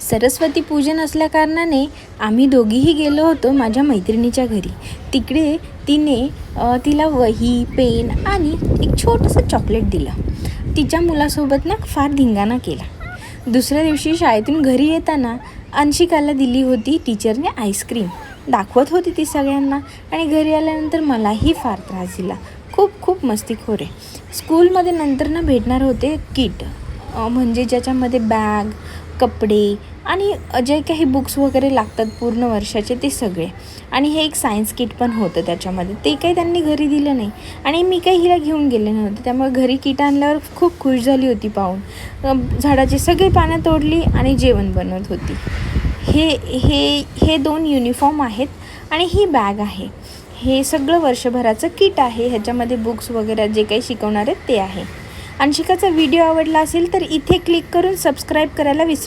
सरस्वती पूजन असल्याकारणाने आम्ही दोघीही गेलो होतो माझ्या मैत्रिणीच्या घरी. तिकडे तिला वही, पेन आणि एक छोटंसं चॉकलेट दिलं. तिच्या मुलासोबत ना फार धिंगाणा केला. दुसऱ्या दिवशी शाळेतून घरी येताना अंशिकाला दिली होती टीचरने आईस्क्रीम. दाखवत होती ती सगळ्यांना आणि घरी आल्यानंतर मलाही फार त्रास दिला. खूप मस्तीखोर आहे. स्कूलमध्ये नंतर ना भेटणार होते किट, म्हणजे ज्याच्यामध्ये बॅग, कपडे आणि जे काही बुक्स वगैरे लागतात पूर्ण वर्षाचे ते सगळे. आणि हे एक सायन्स किट पण होतं त्याच्यामध्ये. ते काही त्यांनी घरी दिलं नाही आणि मी काही हिला घेऊन गेले नव्हते. त्यामुळे घरी किट आणल्यावर खूप खुश झाली होती पाहून. झाडाची सगळी पानं तोडली आणि जेवण बनवत होती. हे 2 युनिफॉर्म आहेत आणि ही बॅग आहे. हे सगळं वर्षभराचं किट आहे. ह्याच्यामध्ये बुक्स वगैरे जे काही शिकवणार आहेत ते आहे. अंशिकाचा व्हिडिओ आवडला असेल तर इथे क्लिक करून सबस्क्राईब करायला विसरू